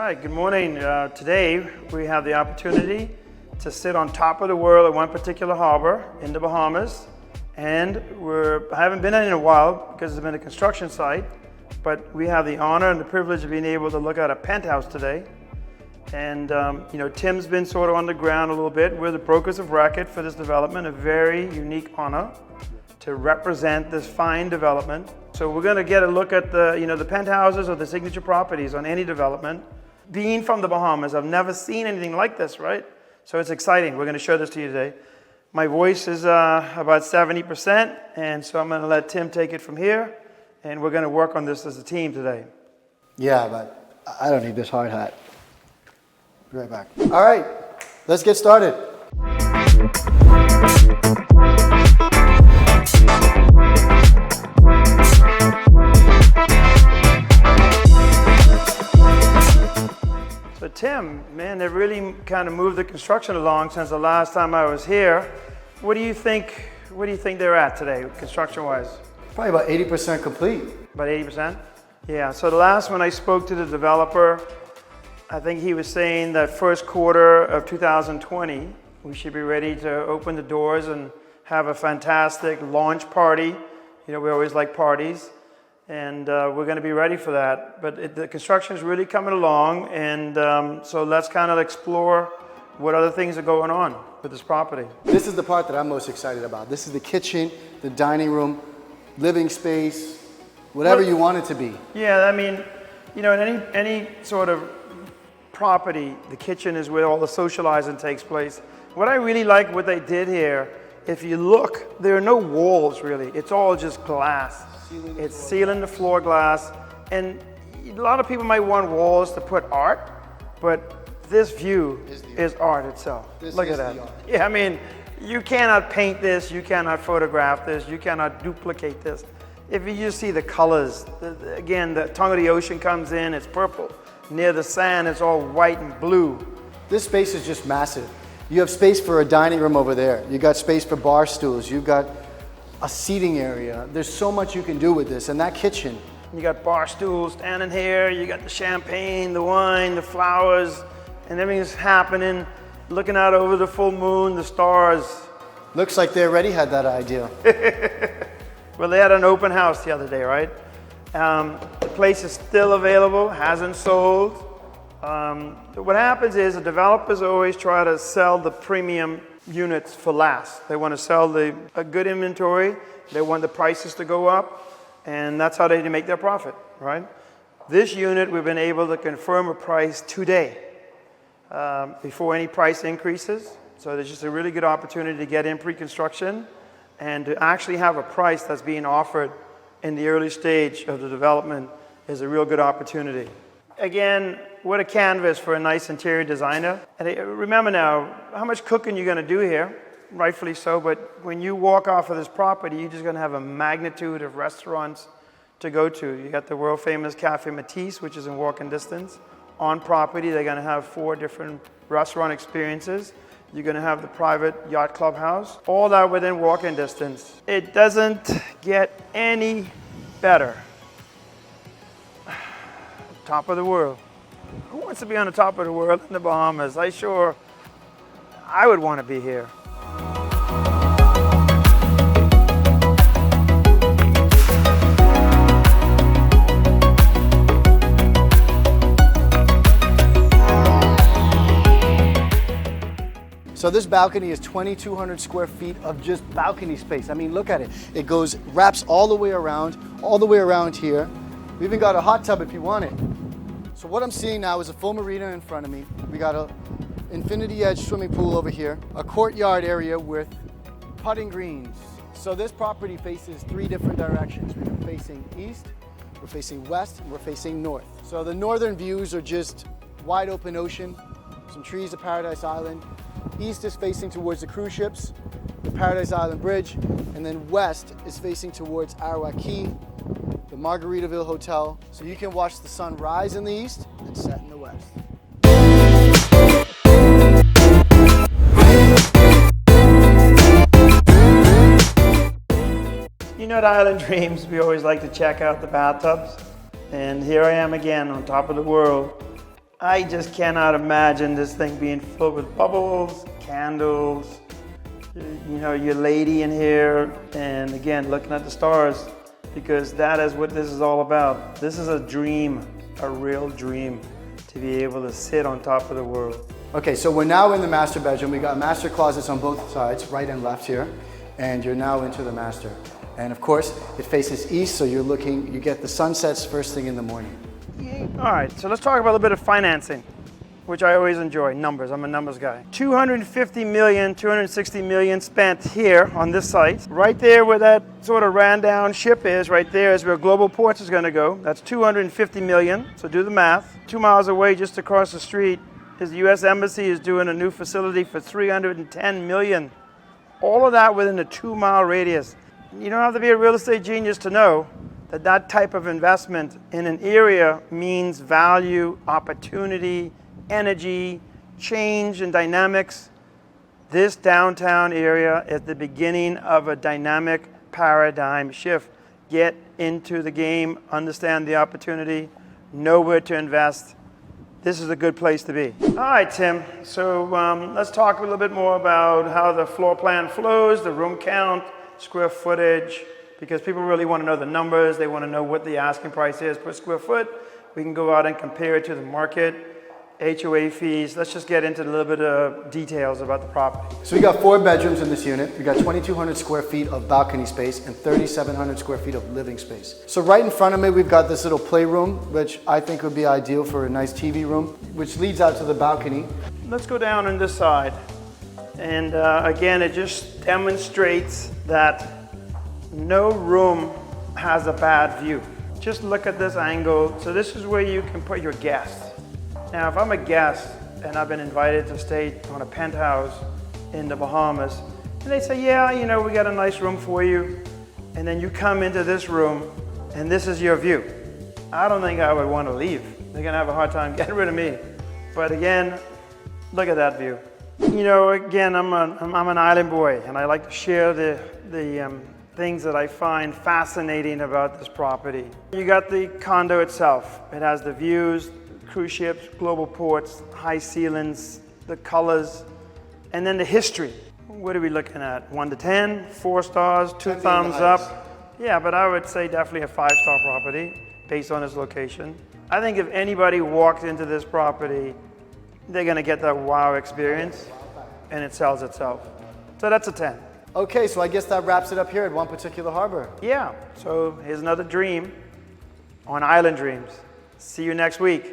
right, good morning. Today we have the opportunity to sit on top of the world at One Particular Harbour in the Bahamas. And I haven't been in a while because it's been a construction site, but we have the honor and the privilege of being able to look at a penthouse today. And Tim's been sort of on the ground a little bit. We're the brokers of record for this development, a very unique honor to represent this fine development. So we're going to get a look at the penthouses or the signature properties on any development. Being from the Bahamas, I've never seen anything like this, right? So it's exciting. We're going to show this to you today. My voice is about 70%, and so I'm going to let Tim take it from here, and we're going to work on this as a team today. Yeah, but I don't need this hard hat. Be right back. All right, let's get started. So Tim, man, they've really kind of moved the construction along since the last time I was here. What do you think they're at today, construction-wise? Probably about 80% complete. About 80%? Yeah, so the last one I spoke to the developer, I think he was saying that first quarter of 2020, we should be ready to open the doors and have a fantastic launch party. We always like parties. And we're going to be ready for that. But the construction is really coming along, and so let's kind of explore what other things are going on with this property. This is the part that I'm most excited about. This is the kitchen, the dining room, living space, whatever you want it to be. Yeah, I mean, in any sort of property, the kitchen is where all the socializing takes place. What I really like what they did here, if you look, there are no walls really. It's all just glass. It's ceiling to floor glass, and a lot of people might want walls to put art, but this view is art itself. Look at that. Yeah, I mean, you cannot paint this, you cannot photograph this, you cannot duplicate this. If you just see the colors, again, the tongue of the ocean comes in, it's purple. Near the sand, it's all white and blue. This space is just massive. You have space for a dining room over there. You got space for bar stools. You got a seating area. There's so much you can do with this. And that kitchen. You got bar stools standing here, you got the champagne, the wine, the flowers, and everything's happening, looking out over the full moon, the stars. Looks like they already had that idea. Well, they had an open house the other day, right? The place is still available, hasn't sold. What happens is the developers always try to sell the premium units for last. They want to sell a good inventory. They want the prices to go up, and that's how they make their profit, right? This unit, we've been able to confirm a price today before any price increases. So there's just a really good opportunity to get in pre-construction and to actually have a price that's being offered in the early stage of the development is a real good opportunity. Again, what a canvas for a nice interior designer. And remember now, how much cooking you're going to do here, rightfully so, but when you walk off of this property, you're just going to have a magnitude of restaurants to go to. You got the world famous Cafe Matisse, which is in walking distance. On property, they're going to have 4 different restaurant experiences. You're going to have the private yacht clubhouse, all that within walking distance. It doesn't get any better. Top of the world. Who wants to be on the top of the world in the Bahamas? I would want to be here. So this balcony is 2,200 square feet of just balcony space. I mean, look at it. It wraps all the way around here. We even got a hot tub if you want it. So what I'm seeing now is a full marina in front of me. We got an infinity edge swimming pool over here, a courtyard area with putting greens. So this property faces 3 different directions. We're facing east, we're facing west, and we're facing north. So the northern views are just wide open ocean, some trees of Paradise Island. East is facing towards the cruise ships, the Paradise Island Bridge, and then west is facing towards Arawak Key, the Margaritaville Hotel, so you can watch the sun rise in the east and set in the west. At Island Dreams, we always like to check out the bathtubs. And here I am again on top of the world I just cannot imagine this thing being filled with bubbles, candles, you know, your lady in here, and again, looking at the stars, because that is what this is all about. This is a dream, a real dream, to be able to sit on top of the world. Okay, so we're now in the master bedroom. We got master closets on both sides, right and left here, and you're now into the master. And of course, it faces east, so you get the sunsets first thing in the morning. All right, so let's talk about a little bit of financing, which I always enjoy, numbers. I'm a numbers guy. 250 million, 260 million spent here on this site. Right there where that sort of ran down ship is, right there is where Global Ports is gonna go. That's 250 million, so do the math. 2 miles away, just across the street, is the US Embassy is doing a new facility for 310 million. All of that within a 2-mile radius. You don't have to be a real estate genius to know that that type of investment in an area means value, opportunity, energy, change, and dynamics. This downtown area is the beginning of a dynamic paradigm shift. Get into the game, understand the opportunity, know where to invest. This is a good place to be. All right, Tim, so let's talk a little bit more about how the floor plan flows, the room count, square footage, because people really want to know the numbers. They want to know what the asking price is per square foot. We can go out and compare it to the market, HOA fees. Let's just get into a little bit of details about the property. So we got 4 bedrooms in this unit. We got 2,200 square feet of balcony space and 3,700 square feet of living space. So right in front of me, we've got this little playroom, which I think would be ideal for a nice TV room, which leads out to the balcony. Let's go down on this side. And again, it just demonstrates that no room has a bad view. Just look at this angle. So this is where you can put your guests. Now, if I'm a guest and I've been invited to stay on a penthouse in the Bahamas, and they say, yeah, you know, we got a nice room for you, and then you come into this room and this is your view, I don't think I would want to leave. They're gonna have a hard time getting rid of me. But again, look at that view. You know, again, I'm an island boy, and I like to share the things that I find fascinating about this property. You got the condo itself. It has the views, cruise ships, global ports, high ceilings, the colors, and then the history. What are we looking at? 1 to 10, 4 stars, 2 thumbs up. Yeah, but I would say definitely a 5-star property based on its location. I think if anybody walked into this property, they're gonna get that wow experience, and it sells itself. So that's a 10. Okay, so I guess that wraps it up here at One Particular Harbour. Yeah, so here's another dream on Island Dreams. See you next week.